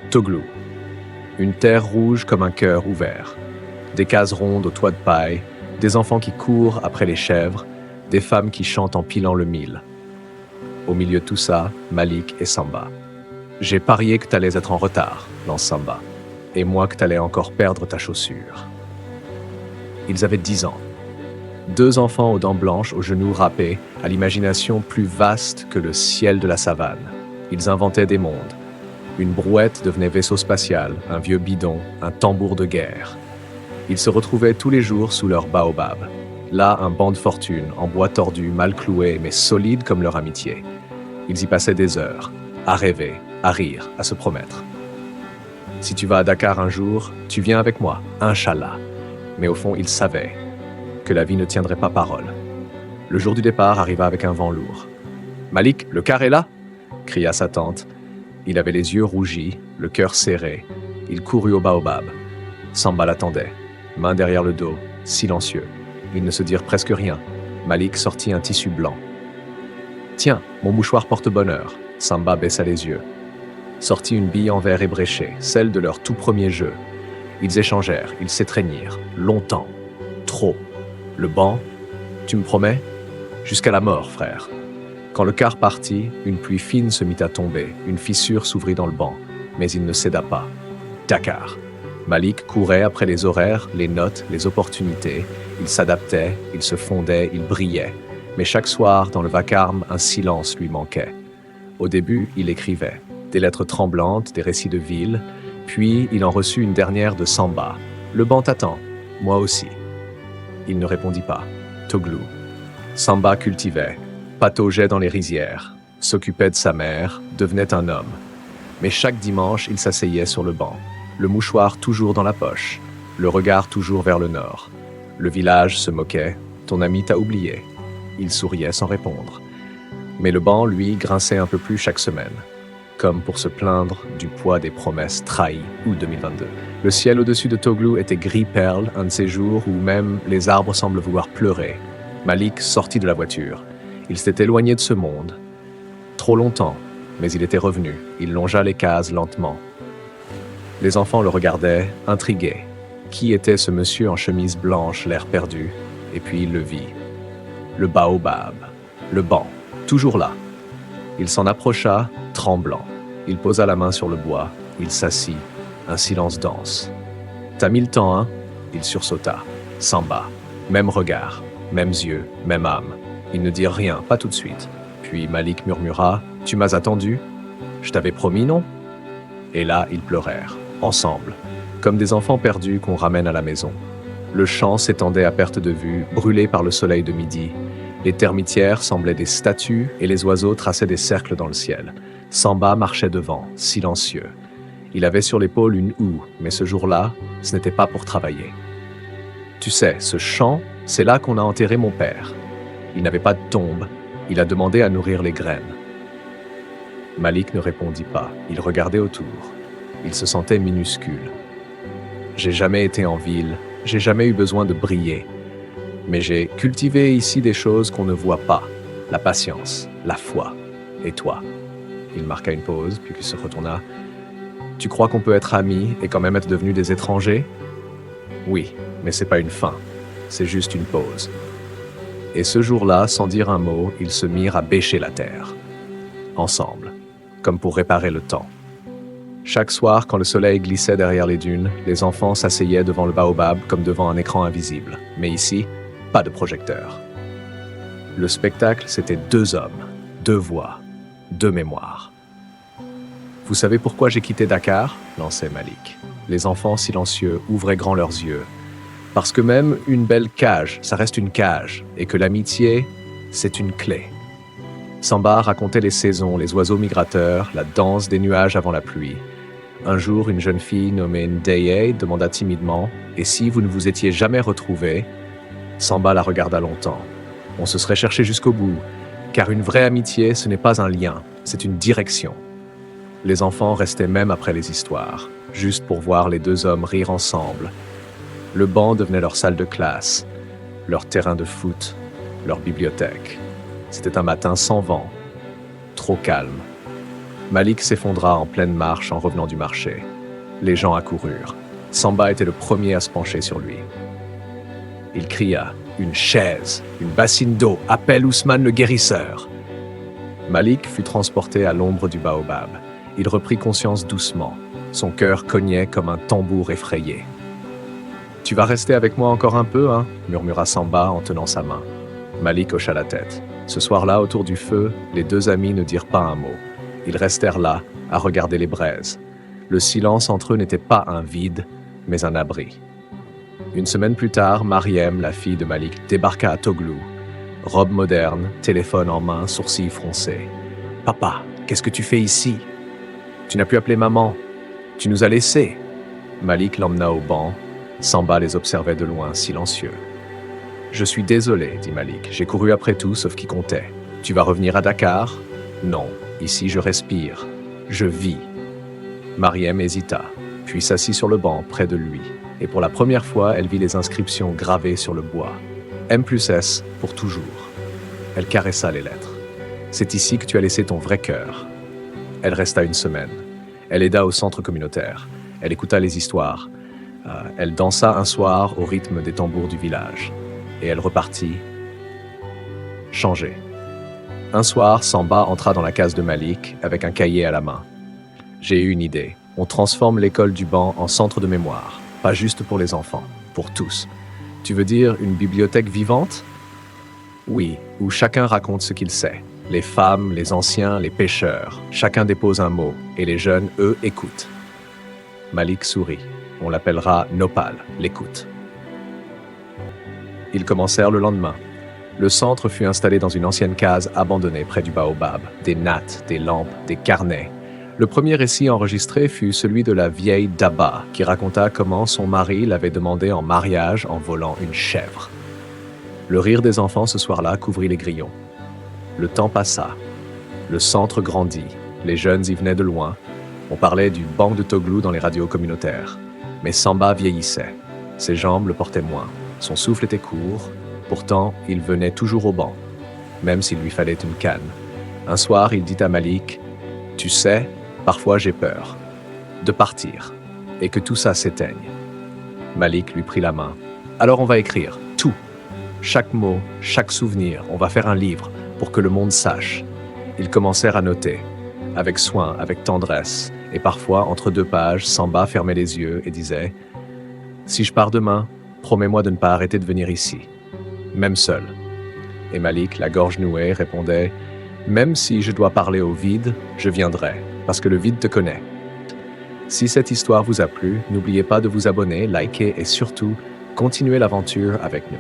Toglou. Une terre rouge comme un cœur ouvert. Des cases rondes au toit de paille, des enfants qui courent après les chèvres, des femmes qui chantent en pilant le mil. Au milieu de tout ça, Malik et Samba. J'ai parié que t'allais être en retard, lance Samba. Et moi que t'allais encore perdre ta chaussure. Ils avaient 10 ans. 2 enfants aux dents blanches, aux genoux râpés, à l'imagination plus vaste que le ciel de la savane. Ils inventaient des mondes. Une brouette devenait vaisseau spatial, un vieux bidon, un tambour de guerre. Ils se retrouvaient tous les jours sous leur baobab. Là, un banc de fortune, en bois tordu, mal cloué, mais solide comme leur amitié. Ils y passaient des heures, à rêver, à rire, à se promettre. Si tu vas à Dakar un jour, tu viens avec moi, Inch'Allah. Mais au fond, ils savaient que la vie ne tiendrait pas parole. Le jour du départ arriva avec un vent lourd. « Malik, le car est là !» cria sa tante. Il avait les yeux rougis, le cœur serré. Il courut au baobab. Samba l'attendait, main derrière le dos, silencieux. Ils ne se dirent presque rien. Malik sortit un tissu blanc. « Tiens, mon mouchoir porte bonheur. » Samba baissa les yeux. Sortit une bille en verre ébréché, celle de leur tout premier jeu. Ils échangèrent, ils s'étreignirent, longtemps, trop. Le banc, tu me promets? Jusqu'à la mort, frère. Quand le car partit, une pluie fine se mit à tomber, une fissure s'ouvrit dans le banc, mais il ne céda pas. Dakar. Malik courait après les horaires, les notes, les opportunités. Il s'adaptait, il se fondait, il brillait. Mais chaque soir, dans le vacarme, un silence lui manquait. Au début, il écrivait. Des lettres tremblantes, des récits de ville. Puis, il en reçut une dernière de Samba. « Le banc t'attend. Moi aussi. » Il ne répondit pas. Toglou. Samba cultivait, pataugeait dans les rizières, s'occupait de sa mère, devenait un homme. Mais chaque dimanche, il s'asseyait sur le banc, le mouchoir toujours dans la poche, le regard toujours vers le nord. Le village se moquait. « Ton ami t'a oublié. » Il souriait sans répondre. Mais le banc, lui, grinçait un peu plus chaque semaine, comme pour se plaindre du poids des promesses trahies, août 2022. Le ciel au-dessus de Toglou était gris perle, un de ces jours où même les arbres semblent vouloir pleurer. Malik sortit de la voiture. Il s'était éloigné de ce monde. Trop longtemps, mais il était revenu. Il longea les cases lentement. Les enfants le regardaient, intrigués. Qui était ce monsieur en chemise blanche, l'air perdu? Et puis il le vit. Le baobab, le banc, toujours là. Il s'en approcha, tremblant. Il posa la main sur le bois. Il s'assit. Un silence dense. « T'as mis le temps, hein ?» Il sursauta. Samba. Même regard, mêmes yeux, même âme. Ils ne dirent rien, pas tout de suite. Puis Malik murmura « Tu m'as attendu ? Je t'avais promis, non ?» Et là, ils pleurèrent, ensemble, comme des enfants perdus qu'on ramène à la maison. Le champ s'étendait à perte de vue, brûlé par le soleil de midi. Les termitières semblaient des statues et les oiseaux traçaient des cercles dans le ciel. Samba marchait devant, silencieux. Il avait sur l'épaule une houe, mais ce jour-là, ce n'était pas pour travailler. Tu sais, ce champ, c'est là qu'on a enterré mon père. Il n'avait pas de tombe, il a demandé à nourrir les graines. Malik ne répondit pas, il regardait autour. Il se sentait minuscule. J'ai jamais été en ville, j'ai jamais eu besoin de briller. Mais j'ai cultivé ici des choses qu'on ne voit pas. La patience, la foi. Et toi? Il marqua une pause, puis il se retourna. Tu crois qu'on peut être amis et quand même être devenus des étrangers? Oui, mais c'est pas une fin. C'est juste une pause. Et ce jour-là, sans dire un mot, ils se mirent à bêcher la terre. Ensemble, comme pour réparer le temps. Chaque soir, quand le soleil glissait derrière les dunes, les enfants s'asseyaient devant le baobab comme devant un écran invisible. Mais ici, pas de projecteur. Le spectacle, c'était 2 hommes, 2 voix, 2 mémoires. « Vous savez pourquoi j'ai quitté Dakar ?» lançait Malik. Les enfants silencieux ouvraient grand leurs yeux. Parce que même une belle cage, ça reste une cage, et que l'amitié, c'est une clé. Samba racontait les saisons, les oiseaux migrateurs, la danse des nuages avant la pluie. Un jour, une jeune fille nommée Ndeye demanda timidement « Et si vous ne vous étiez jamais retrouvés ?» Samba la regarda longtemps. On se serait cherché jusqu'au bout, car une vraie amitié, ce n'est pas un lien, c'est une direction. Les enfants restaient même après les histoires, juste pour voir les 2 hommes rire ensemble. Le banc devenait leur salle de classe, leur terrain de foot, leur bibliothèque. C'était un matin sans vent, trop calme. Malik s'effondra en pleine marche en revenant du marché. Les gens accoururent. Samba était le premier à se pencher sur lui. Il cria « Une chaise, une bassine d'eau, appelle Ousmane le guérisseur !» Malik fut transporté à l'ombre du baobab. Il reprit conscience doucement. Son cœur cognait comme un tambour effrayé. « Tu vas rester avec moi encore un peu, hein ?» murmura Samba en tenant sa main. Malik hocha la tête. Ce soir-là, autour du feu, les deux amis ne dirent pas un mot. Ils restèrent là, à regarder les braises. Le silence entre eux n'était pas un vide, mais un abri. Une semaine plus tard, Mariem, la fille de Malik, débarqua à Toglou. Robe moderne, téléphone en main, sourcils froncés. « Papa, qu'est-ce que tu fais ici ? Tu n'as pu appeler maman. Tu nous as laissés. » Malik l'emmena au banc. Samba les observait de loin, silencieux. « Je suis désolé, dit Malik. J'ai couru après tout, sauf qui comptait. Tu vas revenir à Dakar ? Non, ici je respire. Je vis. » Mariem hésita, puis s'assit sur le banc près de lui. Et pour la première fois, elle vit les inscriptions gravées sur le bois. M+S pour toujours. Elle caressa les lettres. C'est ici que tu as laissé ton vrai cœur. Elle resta une semaine. Elle aida au centre communautaire. Elle écouta les histoires. Elle dansa un soir au rythme des tambours du village. Et elle repartit, changée. Un soir, Samba entra dans la case de Malik avec un cahier à la main. J'ai eu une idée. On transforme l'école du banc en centre de mémoire. Pas juste pour les enfants, pour tous. Tu veux dire une bibliothèque vivante ? Oui, où chacun raconte ce qu'il sait. Les femmes, les anciens, les pêcheurs. Chacun dépose un mot, et les jeunes, eux, écoutent. Malik sourit. On l'appellera Nopal, l'écoute. Ils commencèrent le lendemain. Le centre fut installé dans une ancienne case abandonnée près du baobab. Des nattes, des lampes, des carnets. Le premier récit enregistré fut celui de la vieille Daba, qui raconta comment son mari l'avait demandé en mariage en volant une chèvre. Le rire des enfants ce soir-là couvrit les grillons. Le temps passa. Le centre grandit. Les jeunes y venaient de loin. On parlait du banc de Toglou dans les radios communautaires. Mais Samba vieillissait. Ses jambes le portaient moins. Son souffle était court. Pourtant, il venait toujours au banc, même s'il lui fallait une canne. Un soir, il dit à Malik « Tu sais, parfois j'ai peur de partir et que tout ça s'éteigne. » Malik lui prit la main. « Alors on va écrire, tout. Chaque mot, chaque souvenir, on va faire un livre pour que le monde sache. » Ils commencèrent à noter, avec soin, avec tendresse, et parfois, entre deux pages, Samba fermait les yeux et disait « Si je pars demain, promets-moi de ne pas arrêter de venir ici. » Même seul. Et Malik, la gorge nouée, répondait « Même si je dois parler au vide, je viendrai, parce que le vide te connaît. » Si cette histoire vous a plu, n'oubliez pas de vous abonner, liker et surtout, continuez l'aventure avec nous.